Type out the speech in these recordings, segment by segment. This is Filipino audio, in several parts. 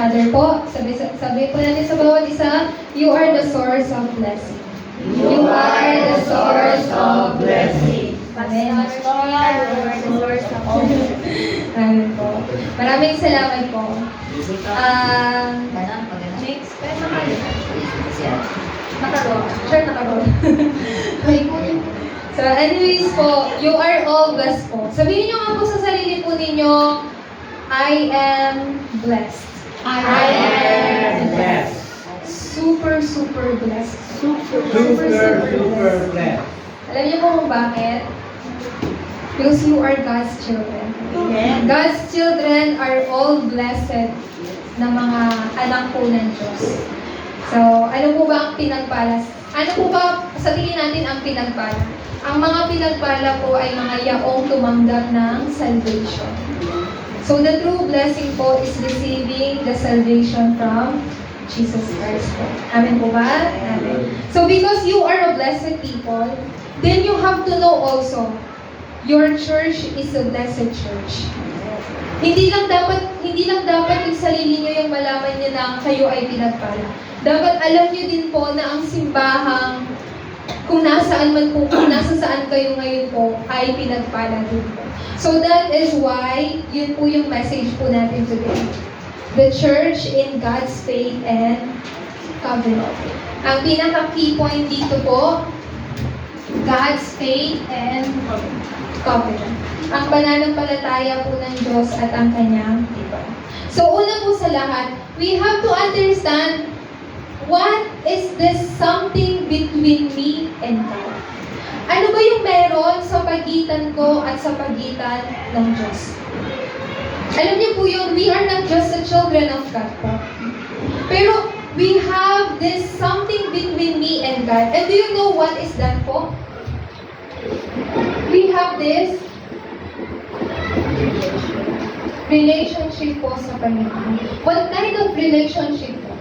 other po. Sabi po natin sa bawat isa, you are the source of blessing. You are the source of blessing. Amen. Amen po. Maraming salamat po. Next, nakaro. So anyways po, you are all blessed po. Sabihin niyo nga po sa sarili po ninyo, I am blessed. I am blessed. Super blessed. Super blessed. Alam niyo po kung bakit? Because you are God's children. Amen. God's children are all blessed na mga anak po ng Diyos. So, ano po ba ang pinagpala? Ano po ba sa tingin natin ang pinagpala? Ang mga pinagpala po ay mga yaong tumanggap ng salvation. So, the true blessing po is receiving the salvation from Jesus Christ po. Amen po ba? Amen. So, because you are a blessed people, then you have to know also, your church is a blessed church. Hindi lang dapat yung sarili niyo yung malaman niyo na kayo ay pinagpala. Dapat alam niyo din po na ang simbahang kung nasaan kayo ngayon po ay pinagpala din po. So that is why yun po yung message po natin today. The church in God's faith and covenant. Ang pinaka-key point dito po, God's faith and covenant. Ang pananampalataya po ng Diyos at ang kanyang tipan. So una po sa lahat, we have to understand what is this something between me and God. Ano ba yung meron sa pagitan ko at sa pagitan ng Diyos? Alam niyo po yun, we are not just the children of God po. Pero we have this something between me and God. And do you know what is that po? We have this relationship po sa Panginoon. What kind of relationship po?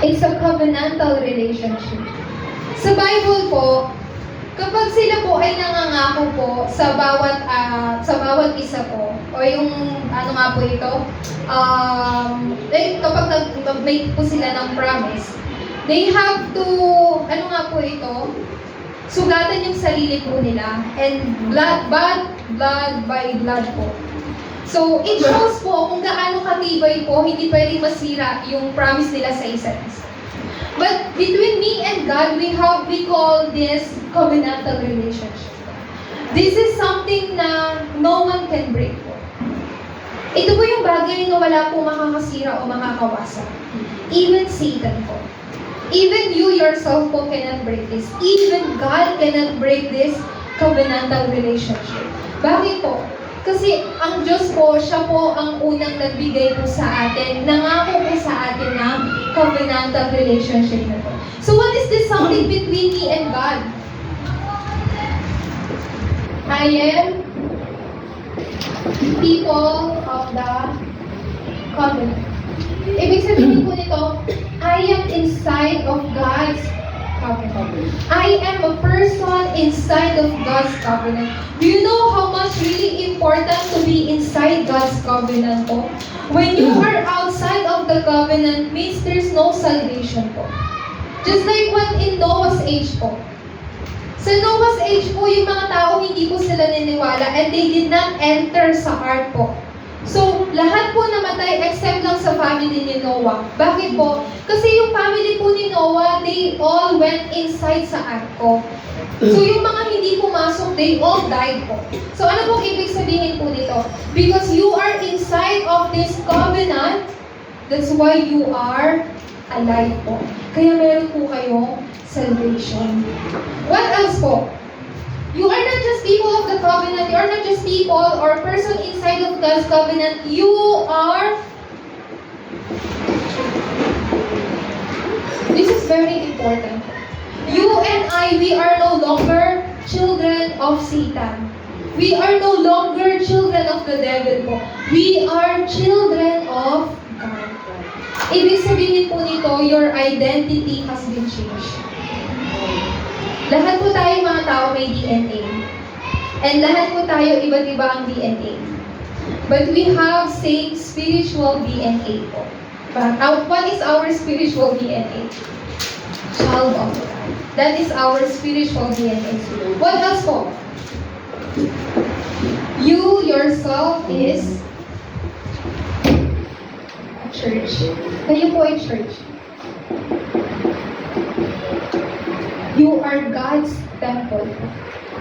It's a covenantal relationship. Sa Bible po, kapag sila po ay nangangako po sa bawat isa po, o yung ano nga po ito, kapag nag-make po sila ng promise, they have to, ano nga po ito, sugatan yung sarili po nila, and blood by blood po. So, it shows po kung gaano katibay po, hindi pwedeng masira yung promise nila sa isa't isa. But between me and God, we call this covenantal relationship. This is something na no one can break po. Ito po yung bagay na wala po makakasira o makakawasak. Even Satan po. Even you yourself po cannot break this. Even God cannot break this covenantal relationship. Bakit po? Kasi ang Diyos po, siya po ang unang nagbigay po sa atin, nangako po sa atin ng covenantal relationship na po. So what is this something between me and God? I am people of the covenant. Ibig sabihin po nito, I am inside of God's covenant. I am a person inside of God's covenant. Do you know how much really important to be inside God's covenant po? When you are outside of the covenant, means there's no salvation po. Just like what in Noah's age po. Sa Noah's age po, yung mga tao hindi po sila niniwala and they did not enter sa ark po. So, lahat po namatay except lang sa family ni Noah. Bakit po? Kasi yung family po ni Noah, they all went inside sa ark po. So, yung mga hindi pumasok, they all died po. So, ano pong ibig sabihin po nito? Because you are inside of this covenant, that's why you are alive po. Kaya meron po kayong salvation. What else po? You are not just people of the covenant. You are not just people or person inside of God's covenant. You are... This is very important. You and I, we are no longer children of Satan. We are no longer children of the devil po. We are children of God. Ibig sabihin po nito, your identity has been changed. Lahat po tayo mga tao may DNA. And lahat po tayo iba't iba ang DNA. But we have same spiritual DNA po. What is our spiritual DNA? Child of God. That is our spiritual DNA. What else po? You yourself is a church. Kayo po ay church. You are God's temple.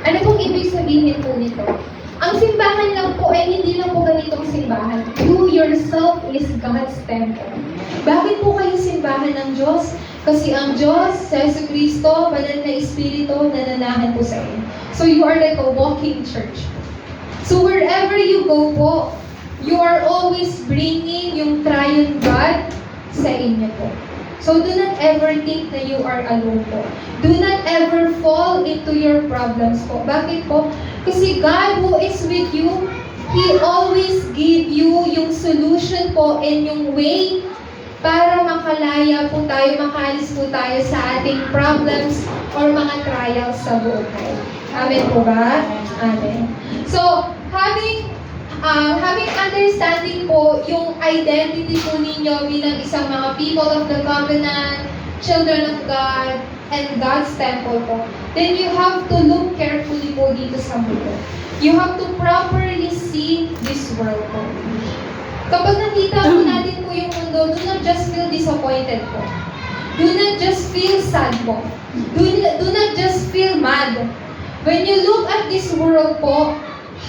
Ano pong ibig sabihin po nito? Ang simbahan lang po ay hindi lang po ganitong simbahan. You yourself is God's temple. Bakit po kayo simbahan ng Diyos? Kasi ang Diyos, sa Yesu Cristo, banal na Espiritu, nananahan po sa inyo. So you are like a walking church. So wherever you go po, you are always bringing yung triune God sa inyo po. So do not ever think na you are alone po. Do not ever fall into your problems po. Bakit po? Kasi God who is with you, He always give you yung solution po and yung way para makalaya po tayo, makaalis po tayo sa ating problems or mga trials sa buhay. Amen po ba? Amen. So, having understanding po yung identity po ninyo bilang isang mga people of the covenant, children of God, and God's temple po, then you have to look carefully po dito sa mundo. You have to properly see this world po. Kapag nakita po natin po yung mundo, do not just feel disappointed po. Do not just feel sad po. Do not just feel mad. When you look at this world po,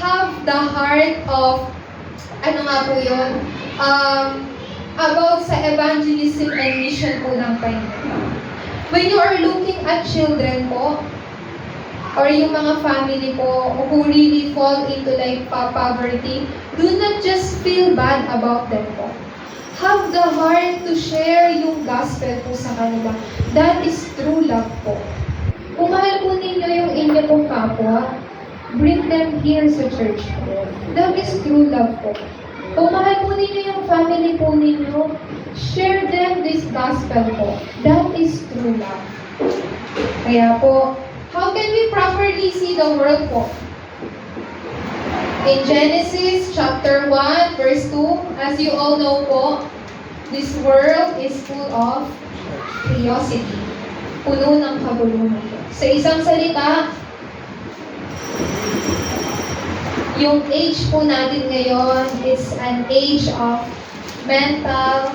have the heart of, ano nga po yun? About sa evangelism and mission po ng Panginoon. When you are looking at children po, or yung mga family po who really fall into like poverty, do not just feel bad about them po. Have the heart to share yung gospel po sa kanila. That is true love po. Kung mahal po ninyo yung inyo pong kapwa, bring them here sa church po. That is true love po. Kung mahal po ninyo yung family po ninyo, share them this gospel po. That is true love. Kaya po, how can we properly see the world po? In Genesis chapter 1, verse 2, as you all know po, this world is full of curiosity. Puno ng kabuluhan po. Sa isang salita, yung age po natin ngayon is an age of mental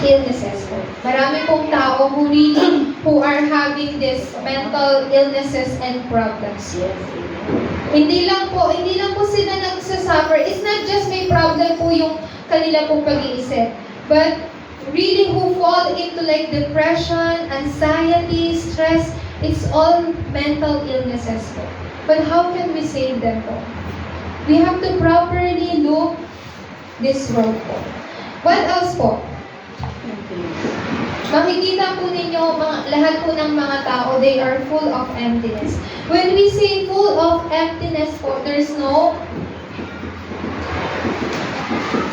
illnesses po. Marami pong tao who are having this mental illnesses and problems. Hindi lang po sila nagsasuffer. It's not just may problem po yung kanila pong pag-iisip, but really who fall into like depression, anxiety, stress, it's all mental illnesses po. But how can we save them po? We have to properly look this world po. What else po? Makikita po ninyo, lahat po ng mga tao, they are full of emptiness. When we say full of emptiness po, there's no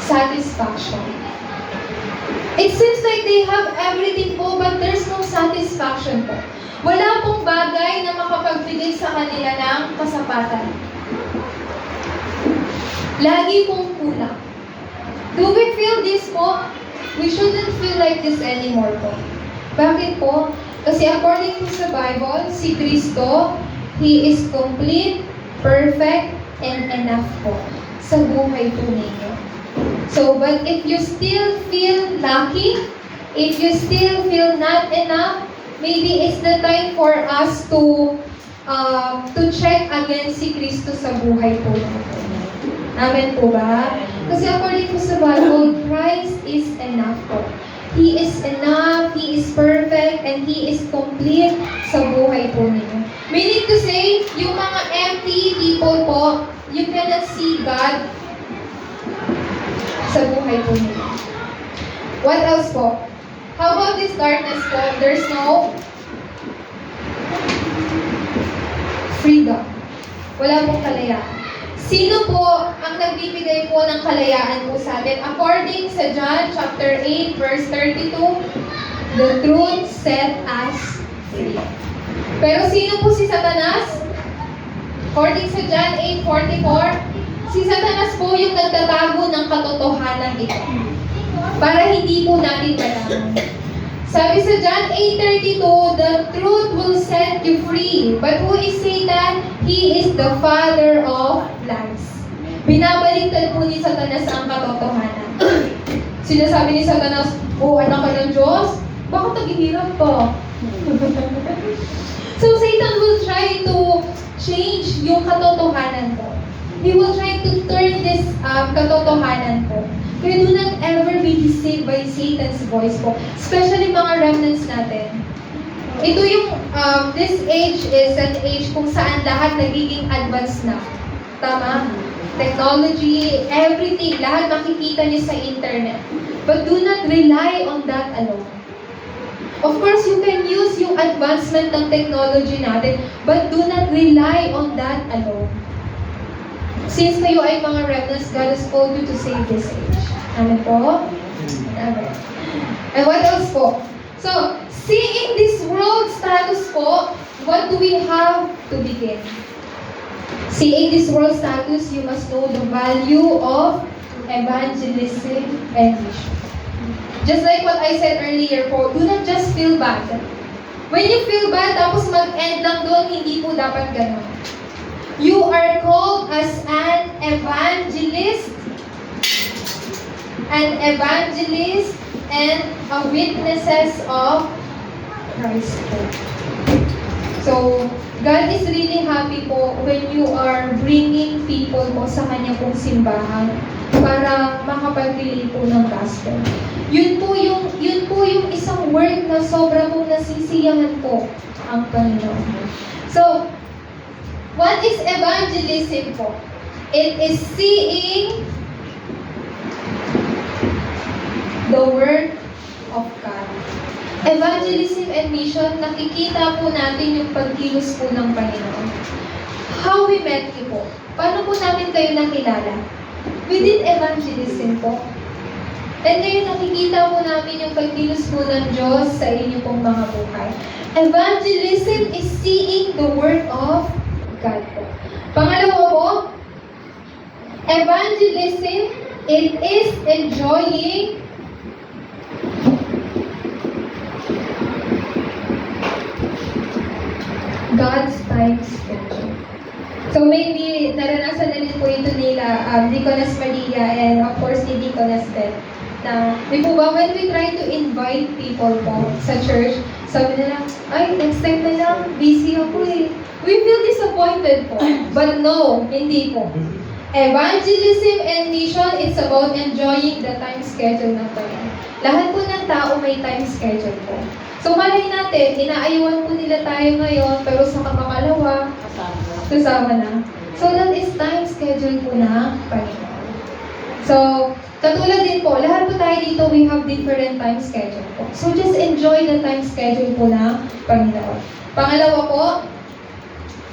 satisfaction. It seems like they have everything po, but there's no satisfaction po. Wala pong bagay na makapagbigay sa kanila ng kasapatan. Lagi pong kulang. Do we feel this po? We shouldn't feel like this anymore po. Bakit po? Kasi according to sa Bible, si Kristo, He is complete, perfect, and enough po sa buhay po ninyo. So, but if you still feel lacking, if you still feel not enough, maybe it's the time for us to check again si Kristo sa buhay po natin. Amen po ba? Kasi according to sa Bible, Christ is enough po. He is enough, He is perfect, and He is complete sa buhay po ninyo. Meaning to say, yung mga empty people po, you cannot see God sa buhay po ninyo. What else po? How about this darkness po? There's no freedom. Wala pong kalayaan. Sino po ang nagbibigay po ng kalayaan po sa atin? According sa John chapter 8 verse 32, the truth set us free. Pero sino po si Satanas? According sa John 8:44, si Satanas po yung nagtatago ng katotohanan ito para hindi po natin malaman. Sabi sa John 8:32, the truth will set you free. But who is Satan? He is the father of lies. Binabaliktad po ni Satanas ang katotohanan. Sinasabi ni Satanas, anak ka ng Diyos? Bakit naghihirap ka? So Satan will try to change yung katotohanan po. He will try to turn this katotohanan po. Kaya do not ever be deceived by Satan's voice po. Especially mga remnants natin. Ito yung, this age is an age kung saan lahat nagiging advanced na. Tama? Technology, everything, lahat makikita niyo sa internet. But do not rely on that alone. Of course, you can use yung advancement ng technology natin, but do not rely on that alone. Since kayo ay mga remnants, God has called you to save this age. Ano po? Amen. And what else po? So, seeing this world status po, what do we have to begin? Seeing this world status, you must know the value of evangelism and mission. Just like what I said earlier po, do not just feel bad. When you feel bad, tapos mag-end lang doon, hindi po dapat ganun. You are called as an evangelist and a witnesses of Christ po. So, God is really happy po when you are bringing people po sa Kanya pong simbahan para makapagbili po ng gospel. Yun po yung isang word na sobra pong nasisiyahan po ang Panginoon. So, what is evangelism po? It is seeing the work of God. Evangelism and mission, nakikita po natin yung pagkilos po ng Panginoon. How we met you po? Paano po namin kayo nakilala? We did evangelism po. And ngayon nakikita po namin yung pagkilos po ng Diyos sa inyo pong mga buhay. Evangelism is seeing the work of God po. Pangalawa po, evangelism, it is enjoying God's time schedule. So maybe naranasan na rin po ito nila Deaconess Maria and of course ni Deaconess Beth. Na, di po ba, when we try to invite people po sa church, sabi nila, ay, next time na lang, busy ako eh. We feel disappointed po. But no, hindi po. Evangelism and mission, it's about enjoying the time schedule ng Panginoon. Lahat po ng tao may time schedule po. So malay natin, inaayuan po nila tayo ngayon, pero sa kamakalawa, kasama na. So that is time schedule po ng Panginoon. So, katulad din po, lahat po tayo dito, we have different time schedule po. So just enjoy the time schedule po ng Panginoon. Pangalawa po,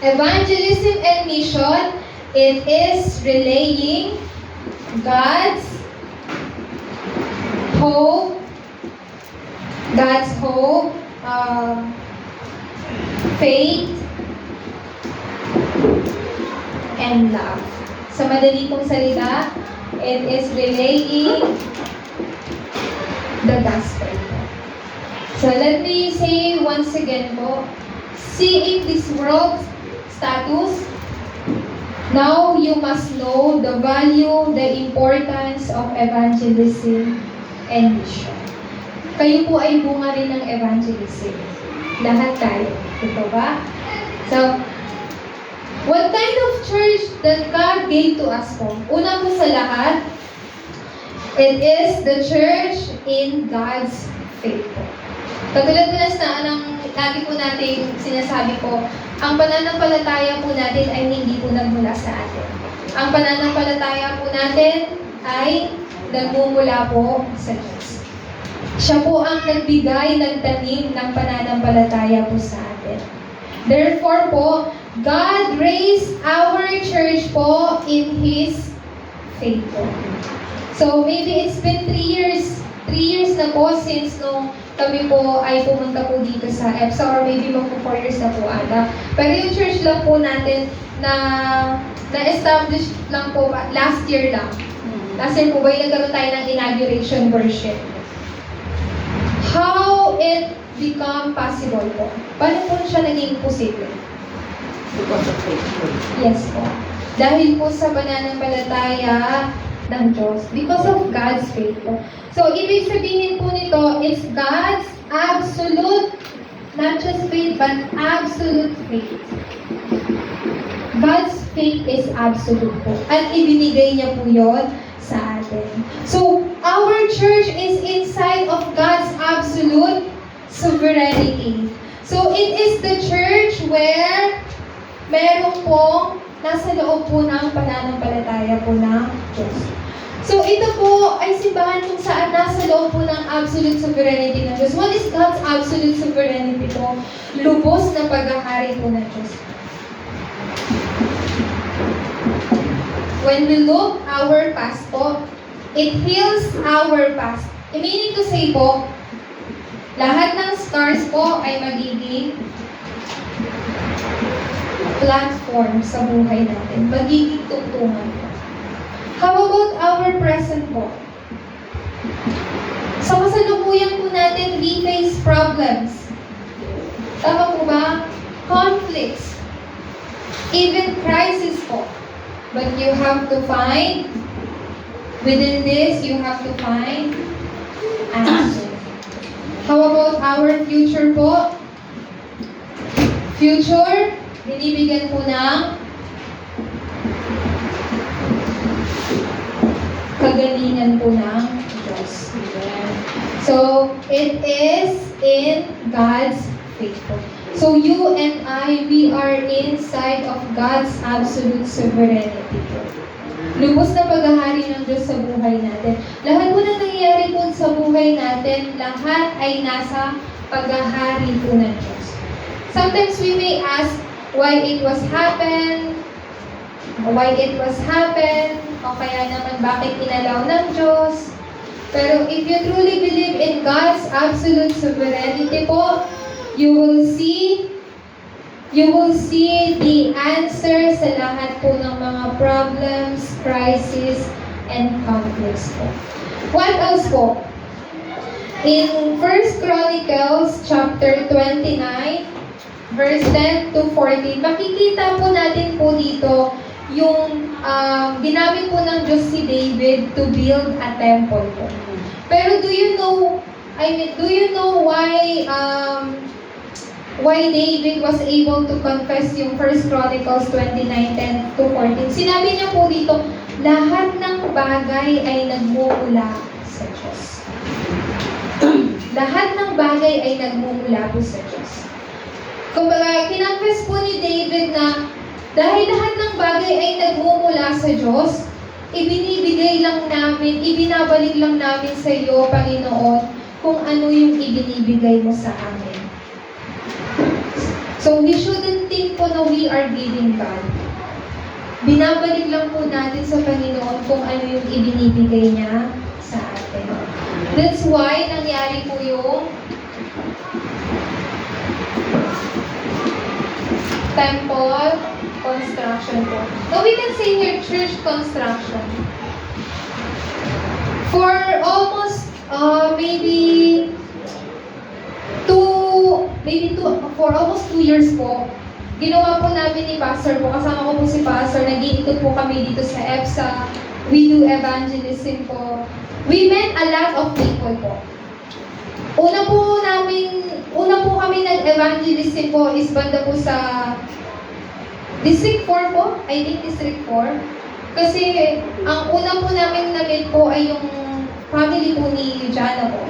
evangelism and mission, it is relaying God's hope, faith, and love. Sa madali pong salita, it is relaying the gospel. So let me say once again po, seeing this world status, now you must know the value, the importance of evangelism and mission. Kayo po ay bunga rin ng evangelism. Lahat tayo. Ito ba? So, what kind of church that God gave to us po? Una po sa lahat, it is the church in God's faith po. Katulad po ng lagi po nating sinasabi po, ang pananampalataya po natin ay hindi po nagmula sa atin. Ang pananampalataya po natin ay nagmumula po sa Diyos. Siya po ang nagbigay ng tanim ng pananampalataya po sa atin. Therefore po, God raised our church po in His faith po. So maybe it's been 3 years. 3 years na po since nung kami po ay pumunta po dito sa EPSA or maybe magpo 4 years na po ata. Pero yung church lang po natin na na-establish lang po ba, last year lang. Last year po ba yung nagkaroon tayo ng inauguration worship? How it become possible po? Paano po siya naging posible? Because of faith. Yes po. Dahil po sa pananampalataya ng Diyos. Because of God's faith po. So, ibig sabihin po nito, it's God's absolute, not just faith, but absolute faith. God's faith is absolute po. At ibinigay niya po yun sa atin. So, our church is inside of God's absolute sovereignty. So, it is the church where meron pong nasa loob po ng pananampalataya po ng Diyos. So, ito po ay simbahan kung saan nasa loob po ng absolute sovereignty ng Diyos. What is God's absolute sovereignty po? Lubos na paghahari po ng Diyos. When we look our past po, it heals our past. Meaning to say po, lahat ng scars po ay magiging platform sa buhay natin. Magiging tungtungan po. How about our present po? Sa kasalukuyan po natin, we face problems. Tama po ba? Conflicts. Even crisis po. But you have to find, within this, you have to find answer. How about our future po? Future, binibigyan po ng kagalingan po ng Diyos. So, it is in God's faith po. So, you and I, we are inside of God's absolute sovereignty po. Lubos na paghahari ng Diyos sa buhay natin. Lahat po na nangyayari po sa buhay natin, lahat ay nasa paghahari po ng Diyos. Sometimes we may ask why it was happen, o kaya naman bakit inalaw ng Diyos. Pero if you truly believe in God's absolute sovereignty po, you will see the answer sa lahat po ng mga problems, crisis, and conflicts po. What else po? In 1 Chronicles chapter 29, verse 10 to 14, makikita po natin po dito yung ginamit po ng Diyos si David to build a temple po. Pero do you know why David was able to confess yung 1 Chronicles 29:10 to 14? Sinabi niya po dito, lahat ng bagay ay nagmumula sa Diyos. Lahat ng bagay ay nagmumula po sa Diyos. Kumbaga, kinonfess po ni David na dahil lahat ng bagay ay nagmumula sa Diyos, ibinabalik lang namin sa iyo, Panginoon, kung ano yung ibinibigay mo sa amin. So, we shouldn't think po na we are giving God. Binabalik lang po natin sa Panginoon kung ano yung ibinibigay niya sa atin. That's why nangyari po yung temple construction po. Now, we can say here church construction. For almost for almost 2 years po, ginawa po namin ni Pastor po, kasama ko po si Pastor, nag-iikot po kami dito sa EPSA, we do evangelism po. We met a lot of people po. Una po kami nag-evangelism po is banda po sa District 4 po, I think District 4. Kasi ang una po namin na-meet po ay yung family po ni Jana po.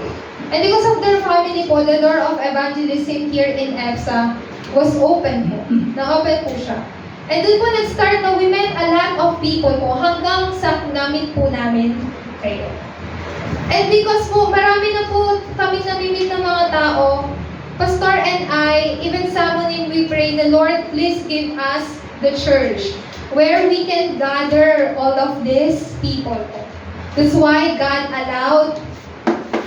And because of their family po, the door of evangelism here in EPSA was open po. Na-open po siya. And doon po nag-start na we met a lot of people po hanggang sa namit po namin kayo. And because po, marami na po kami namimit ng mga tao, Pastor and I, even sa morning we pray, the Lord, please give us the church where we can gather all of these people po. That's why God allowed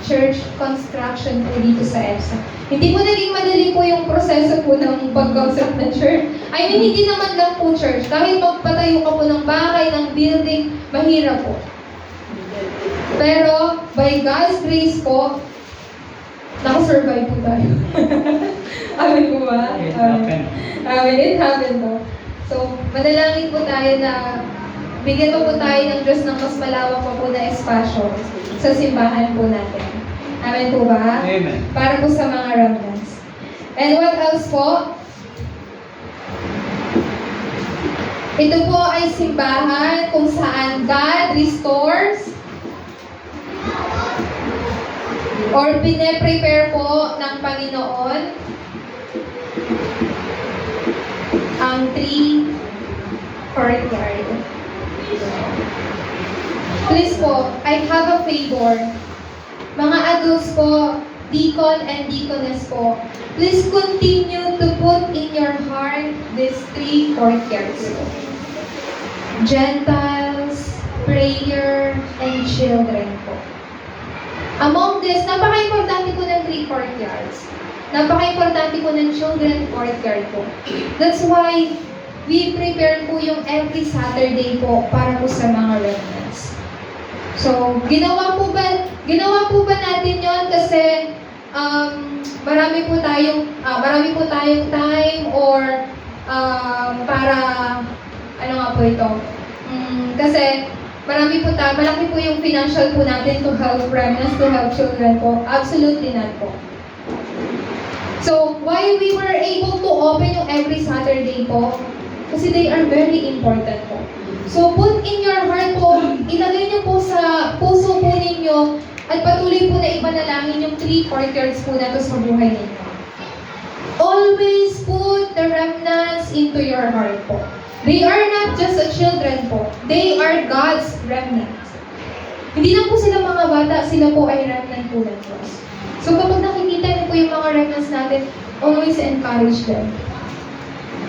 church construction po dito sa EBSA. Hindi po naging madali po yung proseso po ng pag-construct ng church. I mean, hindi naman lang po church. Kahit magpatayo ka po ng bahay, ng building, mahirap po. Pero, by God's grace po, nakasurvive po tayo. Amin po ba? It happened. Amin, it happened po. So, manalangin po tayo na bigyan po tayo ng Diyos ng mas malawak pa po na espasyo sa simbahan po natin. Amen po ba? Amen. Para po sa mga remnants. And what else po? Ito po ay simbahan kung saan God restores or pine-prepare po ng Panginoon ang 3 courtyard. Please po, I have a favor. Mga adults po, deacon and deaconess po, please continue to put in your heart these 3 courtyards po. Gentiles, prayer, and children po. Among this, napaka-importante po ng 3 courtyards. Napaka-importante po ng children courtyard po. That's why we prepare po yung every Saturday po para po sa mga remnants. So, ginawa po ba natin yon kasi marami po tayong time or para ano nga po ito? Kasi malaki po yung financial po natin to help remnants, to help children po. Absolutely not po. So, why we were able to open yung every Saturday po? Kasi they are very important po. So, put in your heart po, ilagay niyo po sa puso po ninyo at patuloy po na ipanalangin yung 3 courtyards po na to sa buhay ninyo. Always put the remnants into your heart po. They are not just a children po. They are God's remnants. Hindi lang po sila mga bata, sila po ay remnant po ng Diyos. So kapag nakikita niyo po yung mga remnants natin, always encourage them.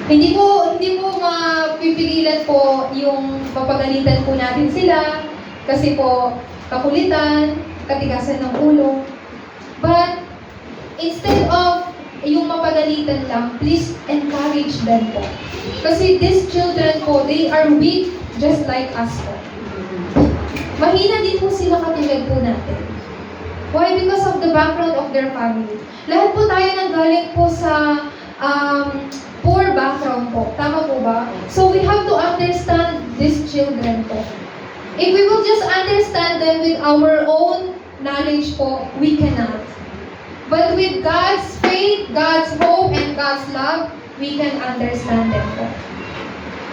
Hindi po mapipigilan po yung mapagalitan po natin sila kasi po kakulitan, katigasan ng ulo. But instead of yung mapagalitan lang, please encourage them po. Kasi these children po, they are weak just like us po. Mahina din po sila katulad po natin. Why? Because of the background of their family. Lahat po tayo nanggaling po sa poor background po. Tama po ba? So we have to understand these children po. If we will just understand them with our own knowledge po, we cannot. But with God's faith, God's hope, and God's love, we can understand them po.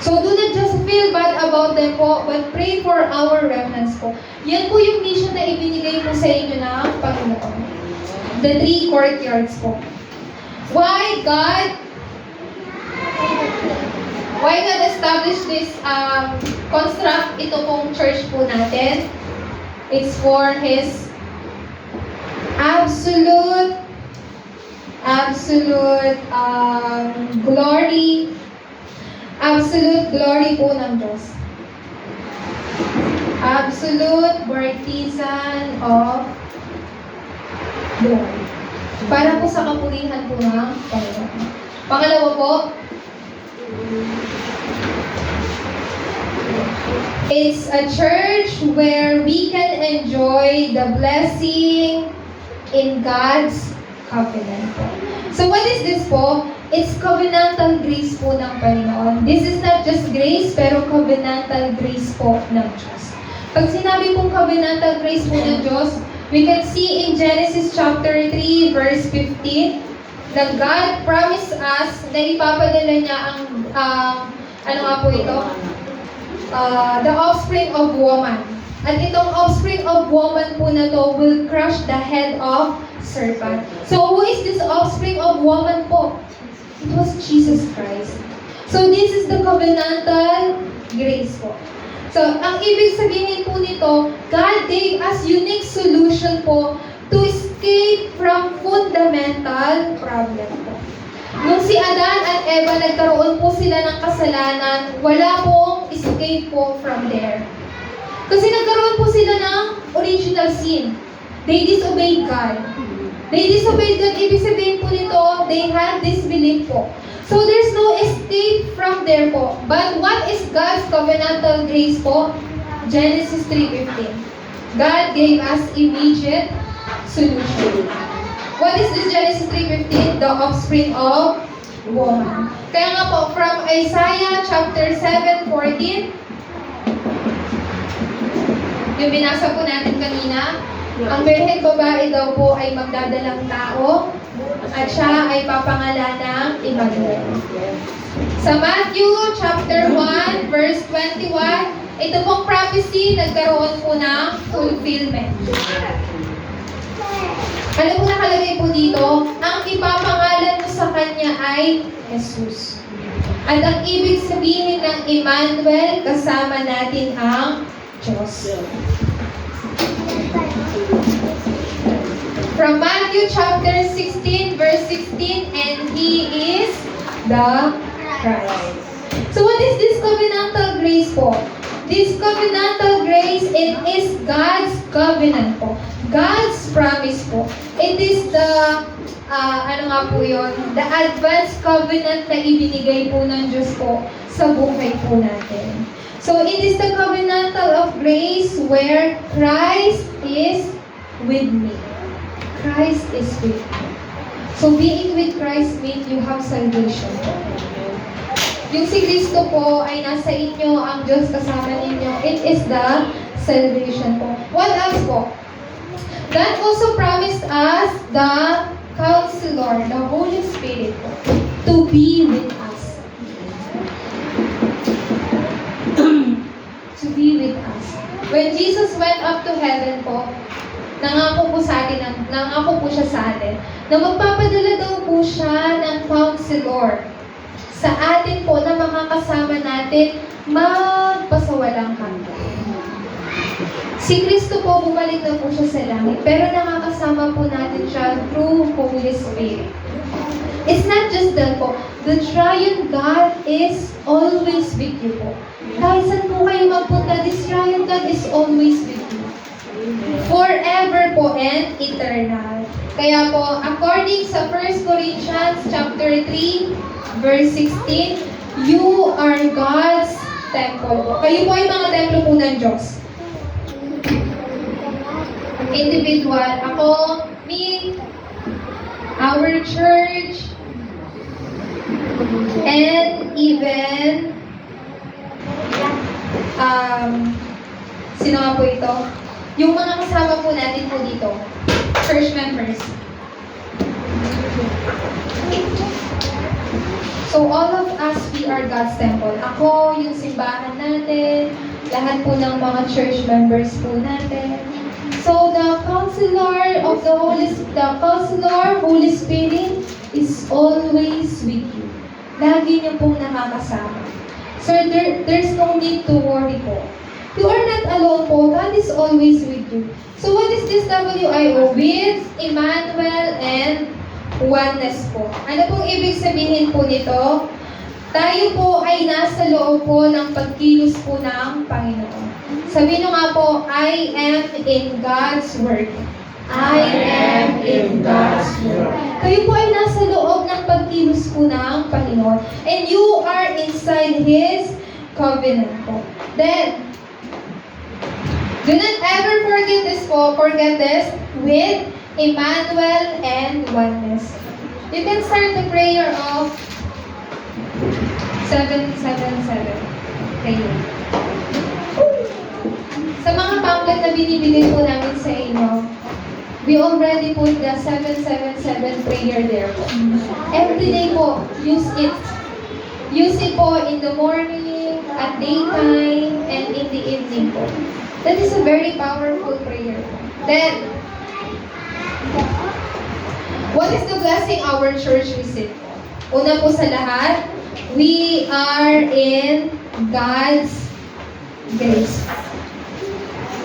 So do not just feel bad about them po, but pray for our remnants po. Yan po yung mission na ibinigay po sa inyo ng Panginoon. The 3 courtyards po. Why God establish this, construct ito pong church po natin? It's for His absolute glory po ng Diyos. Absolute partisan of glory. Para po sa kapulihan po ng Panginoon. Pangalawa po, it's a church where we can enjoy the blessing in God's covenant po. So what is this po? It's covenantal grace po ng Panginoon. This is not just grace, pero covenantal grace po ng Diyos. Pag sinabi pong covenantal grace po ng Diyos, we can see in Genesis chapter 3, verse 15, that God promised us na ipapadala niya ang, ano nga po ito? The offspring of woman. At itong offspring of woman po na to will crush the head of serpent. So who is this offspring of woman po? It was Jesus Christ. So this is the covenantal grace po. So ang ibig sabihin po nito, God gave us unique solution po to escape from fundamental problem po. Nung si Adan at Eva nagkaroon po sila ng kasalanan, wala pong escape po from there. Kasi nagkaroon po sila ng original sin. They disobeyed God. They disobeyed God. Ibig sabihin po nito, they had disbelief po. So there's no escape from there po. But what is God's covenantal grace po? Genesis 3:15. God gave us immediate solution. What is this Genesis 3:15? The offspring of woman. Kaya nga po, from Isaiah chapter 7:14, yung binasa po natin kanina, ang birhen babae daw po ay magdadalang tao at siya ay papangalan ng Emmanuel. Sa Matthew chapter 1 verse 21, ito pong prophecy nagkaroon po ng fulfillment. Ano po nakalagay po dito? Ang ipapangalan mo sa kanya ay Jesus. At ang ibig sabihin ng Emmanuel, kasama natin ang Diyos. From Matthew chapter 16 verse 16, and He is the Christ. So what is this covenantal grace po? This covenantal grace, it is God's covenant po. God's promise po. It is the, ano nga po yun? The advanced covenant na ibinigay po ng Diyos po sa buhay po natin. So it is the covenantal of grace where Christ is with me. Christ is with you. So being with Christ means you have salvation. Yung si Kristo po ay nasa inyo, ang Diyos kasama ninyo. It is the salvation po. What else po? God also promised us the Counselor, the Holy Spirit po, to be with us. To be with us. When Jesus went up to heaven po, nangako po siya sa atin, na magpapadala daw po siya ng counselor sa atin po na makakasama natin magpasawalang hanggan. Si Kristo po, bumalik na po siya sa langit, pero nakakasama po natin siya through Holy Spirit. It's not just that po, the triune God is always with you po. Kahit saan po kayo magpunta, this triune God is always with you. Forever po and eternal. Kaya po, according sa 1 Corinthians chapter 3, verse 16, you are God's temple po. Kayo po ay mga templo po ng Diyos. Individual, ako, me, our church, and even, sino nga po ito? Yung mga kasama po natin po dito, church members. So all of us, we are God's temple. Ako, yung simbahan natin, lahat po ng mga church members po natin. So the Counselor of the Holy Spirit is always with you. Lagi niyo pong nakakasama. So there's no need to worry po. You are not alone po. God is always with you. So what is this WIO? With Emmanuel and oneness po. Ano pong ibig sabihin po nito? Tayo po ay nasa loob po ng pagkilos po ng Panginoon. Sabihin nyo nga po, I am in God's Word. I am in God's Word. Kayo po ay nasa loob ng pagkilos po ng Panginoon. And you are inside His covenant po. Then, do not ever forget this with Emmanuel and oneness. You can start the prayer of 777 prayer. Sa mga pamphlet na binibigay po namin sa inyo, we already put the 777 prayer there po. Every day po, use it. Use it po in the morning, at daytime, and in the evening po. That is a very powerful prayer. Then, what is the blessing our church receive? Una po sa lahat, we are in God's grace.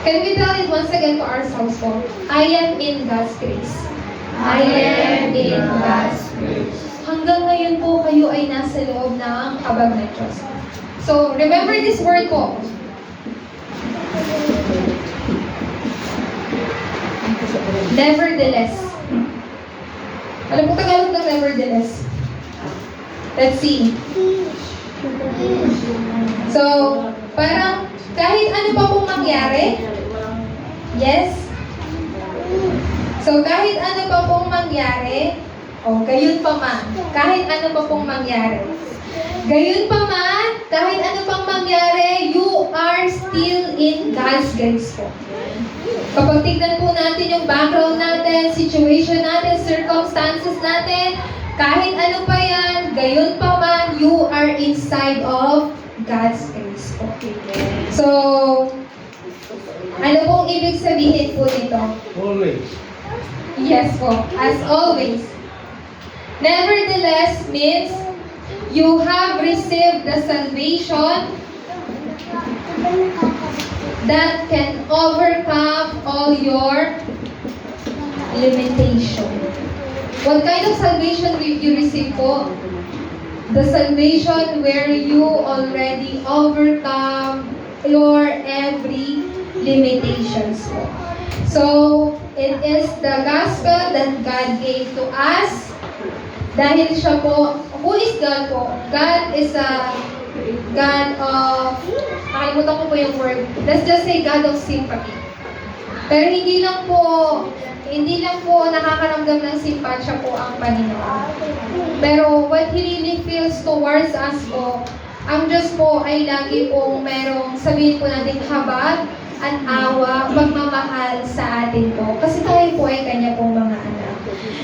Can we tell it once again to ourselves po? I am in God's grace. I am in God's grace. Hanggang ngayon po kayo ay nasa loob ng habag ng Diyos. So, remember this word po. Nevertheless. Alam mo Tagalog ng nevertheless? Let's see. So, parang kahit ano pa pong mangyari, yes? So, kahit ano pa pong mangyari, gayon pa man, kahit ano pa pong mangyari, gayon pa man, kahit ano pang mangyari, you are still in God's grace po. Kapag tignan po natin yung background natin, situation natin, circumstances natin, kahit ano pa yan, gayon pa man, you are inside of God's grace po. So, ano pong ibig sabihin po dito? Always. Yes po, as always. Nevertheless means you have received the salvation that can overcome all your limitation. What kind of salvation will you receive po? The salvation where you already overcome your every limitations po. So, it is the gospel that God gave to us. Dahil siya po, who is God po? God is a God of, nakalimutan ko po yung word. Let's just say God of sympathy. Pero hindi lang po nakakaramdam ng simpatsya po ang Panginoon. Pero what He really feels towards us po, ang Diyos po ay lagi pong merong, sabihin po natin, habag, at awa, magmamahal sa atin po. Kasi tayo po ay Kanya pong mga anak.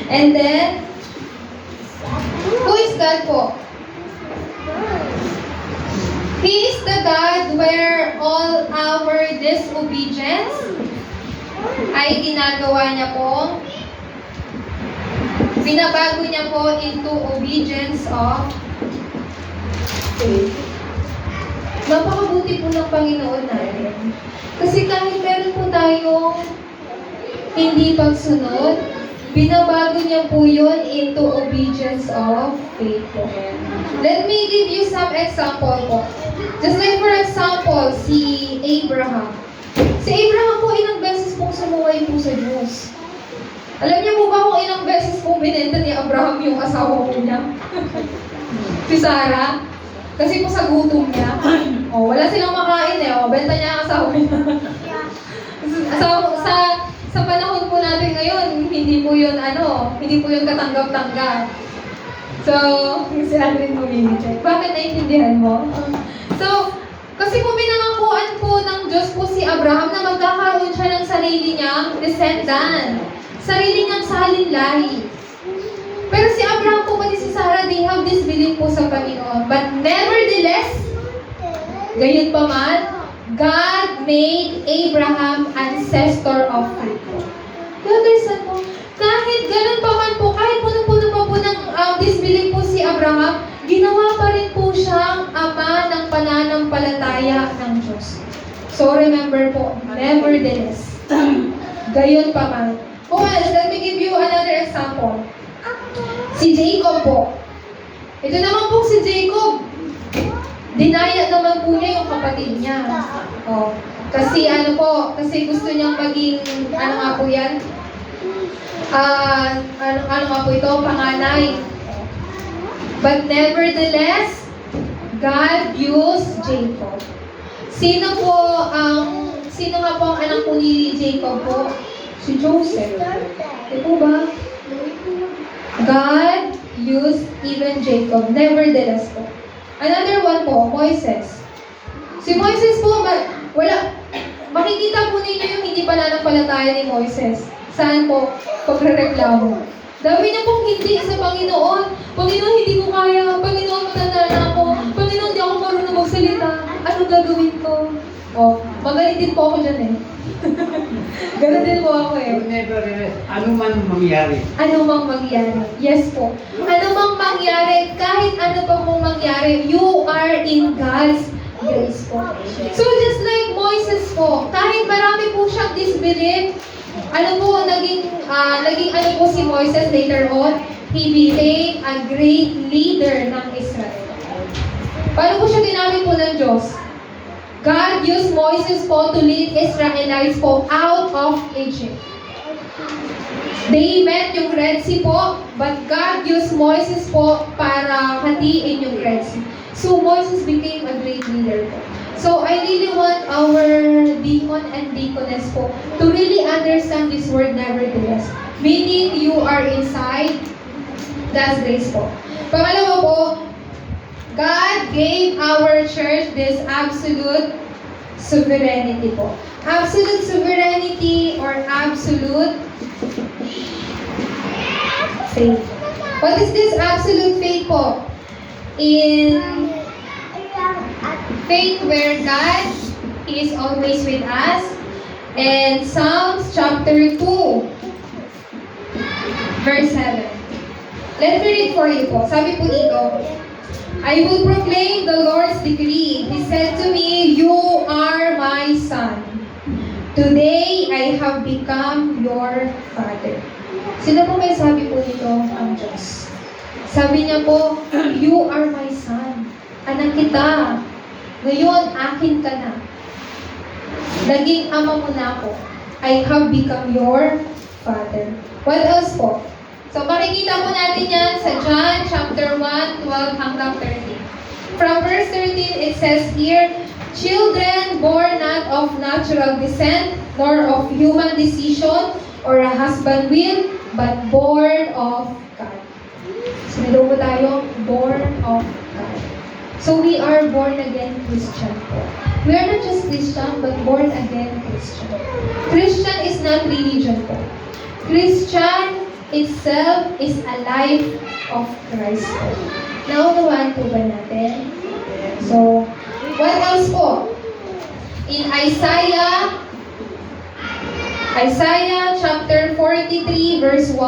And then, who is God po? He is the God where all our disobedience ay ginagawa niya po, binabago niya po into obedience of faith. Napakabuti po ng Panginoon natin. Kasi kahit meron po tayong hindi pagsunod, binabago niya po yun into obedience of faith po. Let me give you some example po. Just like for example, si Abraham. Si Abraham po ilang beses pong sumuway po sa Diyos. Alam niyo po ba kung ilang beses pong binenta ni Abraham yung asawa po niya? Si Sarah? Kasi po sa gutom niya. Wala silang makain benta niya ang asawa niya. Sa panahon po natin ngayon, hindi po yun katanggap-tanggap. So, si Adrian bumili-check. Bakit naiintindihan mo? So, kasi po pinangakuan po ng Diyos po si Abraham na magkakaroon siya ng sarili niyang descendant. Sarili niyang salinlahi. Pero si Abraham po pati si Sarah, they have this belief po sa Panginoon. But nevertheless, gayon pa man, God made Abraham ancestor of faith. You understand po? Kahit ganun pa man po, kahit puno-puno pa po ng disbelief po si Abraham, ginawa pa rin po siyang ama ng pananampalataya ng Diyos. So remember po, nevertheless, gayon pa man. Who else? Let me give you another example. Si Jacob po. Ito naman po si Jacob. Dinaya naman po niya yung kapatid niya. Kasi kasi gusto niyang maging, ano nga po yan? Ano nga po ito? Panganay. But nevertheless, God used Jacob. Sino nga po ang anak po ni Jacob po? Si Joseph. Di po ba? God used even Jacob. Nevertheless po. Another one po, Moises. Si Moises po, makikita po ninyo yung hindi pananampalataya ni Moises. Saan po? Pagrereklamo. Dami niya pong hindi sa Panginoon. Panginoon, hindi ko kaya. Panginoon, matanda na ako. Panginoon, hindi ako marunong magsalita. Ano gagawin ko? Magaling din po ako dyan Ganun din po ako Nevertheless, ano man mangyari. Ano mang mangyari. Yes po. Ano mang mangyari, kahit ano pa pong mangyari, you are in God's grace po. So just like Moises po, kahit marami po siyang disbelief, naging ano po si Moises later on, he became a great leader ng Israel. Paano po siya ginamit po ng Diyos? God used Moses po to lead Israelites po out of Egypt. They met yung Red Sea po, but God used Moses po para hatiin yung Red Sea. So Moses became a great leader po. So I really want our deacon and deaconess po to really understand this word nevertheless. Meaning you are inside God's grace po. Pangalawa po, God gave our church this absolute sovereignty po. Absolute sovereignty or absolute faith. What is this absolute faith po? In faith where God is always with us. And Psalms chapter 2, verse 7. Let me read for you po. Sabi po dito, I will proclaim the Lord's decree. He said to me, you are my son. Today, I have become your father. Sino po may sabi po dito? Ang Diyos. Sabi niya po, you are my son. Anak kita. Ngayon, akin ka na. Naging ama mo na ako. I have become your father. What else po? So, makikita po natin yan sa John chapter 1, 12 hanggang 13. From verse 13, it says here, children born not of natural descent, nor of human decision, or a husband will, but born of God. Sinalo po tayo, born of God. So we are born again Christian po. We are not just Christian, but born again Christian. Christian is not religion po. Christian itself is a life of Christ po. Naunawaan po ba natin? So, what else po? In Isaiah chapter 43 verse 1,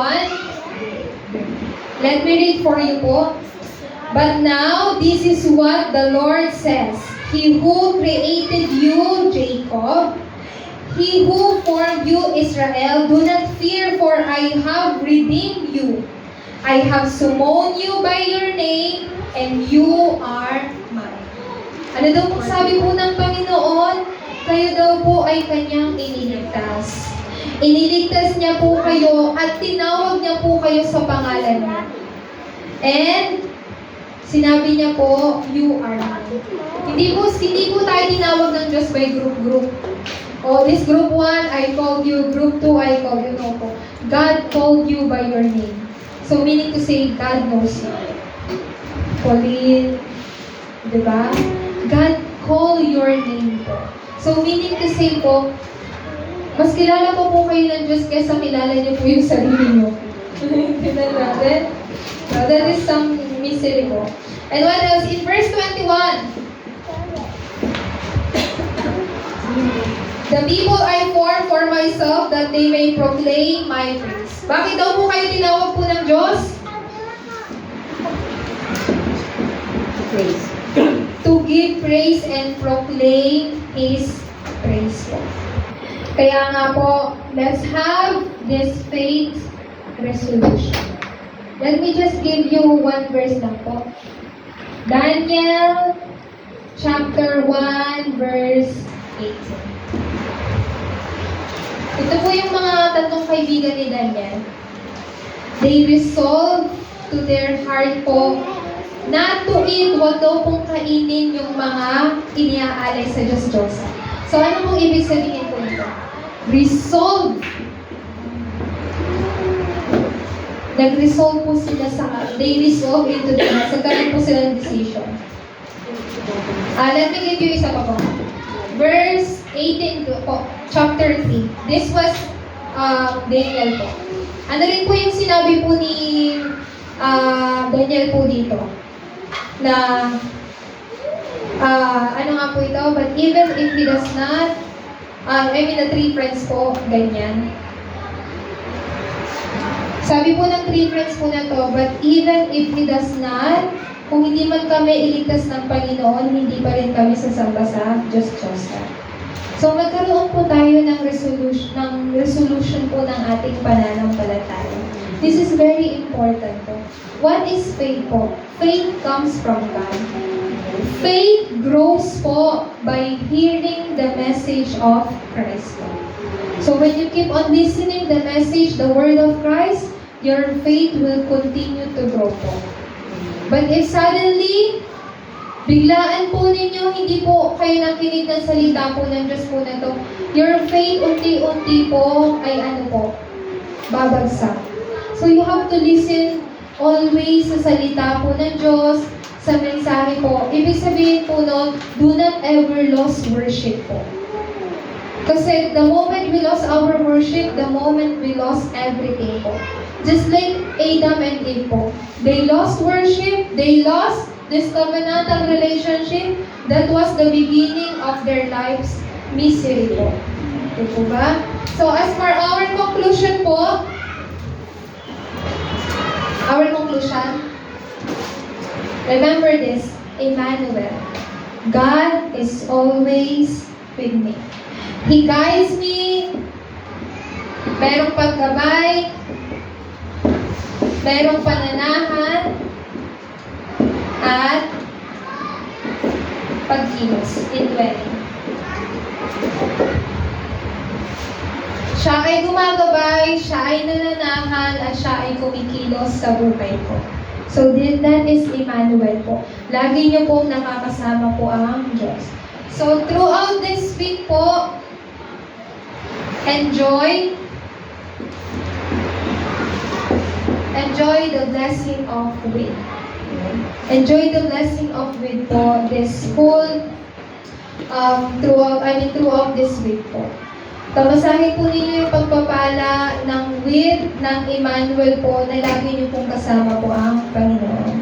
let me read for you po. But now, this is what the Lord says. He who created you, Jacob, He who formed you, Israel, do not fear, for I have redeemed you. I have summoned you by your name, and you are mine. Ano daw po sabi po ng Panginoon? Kayo daw po ay Kanyang iniligtas. Iniligtas niya po kayo at tinawag niya po kayo sa pangalan niya. And sinabi niya po, you are mine. Hindi po tayo tinawag ng Diyos by group. Oh, this group 1, I called you. Group 2, I called you. No po. God called you by your name. So meaning to say, God knows you. Pauline, diba? God call your name po. So meaning to say po, mas kilala po kayo ng Diyos kaysa kilala niyo po yung sarili niyo. Tignan natin. So that is some mystery po. And what else? In verse 21, the people I formed for myself that they may proclaim my praise. Bakit daw po kayo tinawag po ng Diyos? Praise. To give praise and proclaim His praise po. Kaya nga po, let's have this faith resolution. Let me just give you one verse lang po. Daniel chapter 1 verse 18. Ito po yung mga tatlong kaibigan ni Daniel. They resolved to their heart po not to eat, wag daw pong kainin yung mga iniaalay sa Diyos-Diyosa. So ano pong ibig sabihin po ito? Resolve. Nag-resolve po sila they resolve into the heart. Nagkaroon po sila ng decision. Let me give you isa pa po. Verse 18 po, chapter 3. This was Daniel po. Ano rin po yung sinabi po ni Daniel po dito? Na, ano nga po ito? But even if he does not, the three friends po, ganyan. Sabi po ng three friends po na to, but even if he does not, kung hindi man kami iligtas ng Panginoon, hindi pa rin kami sasamba sa Diyos-Diyosa. So, magkaroon po tayo ng resolution po ng ating pananampalataya. This is very important po. What is faith po? Faith comes from God. Faith grows po by hearing the message of Christ po. So when you keep on listening the message, the word of Christ, your faith will continue to grow po. But if suddenly, biglaan po ninyo, hindi po kayo nakinig ng salita po ng Diyos po na to, your faith unti-unti po ay babagsak. So you have to listen always sa salita po ng Diyos, sa mensahe po. Ibig sabihin po nun, do not ever lose worship po. Kasi the moment we lost our worship, the moment we lost everything po. Just like Adam and Eve po. They lost worship, they lost this covenantal relationship. That was the beginning of their lives misery po. Okay po ba? So as for our conclusion po, remember this, Emmanuel. God is always with me. He guides me. Merong paggabay. Merong pananahan. At pagkilos, indwelling. Siya ay gumagabay, siya ay nananahan, at siya ay kumikilos sa buhay ko. So that is Emmanuel po. Lagi niyo pong nakakasama po ang Diyos. So throughout this week po, enjoy the blessing of wind. Enjoy the blessing of wind po this whole throughout this week po. Tamasahin po ninyo yung pagpapala ng with ng Emmanuel po na lagi niyo pong kasama po ang Panginoon.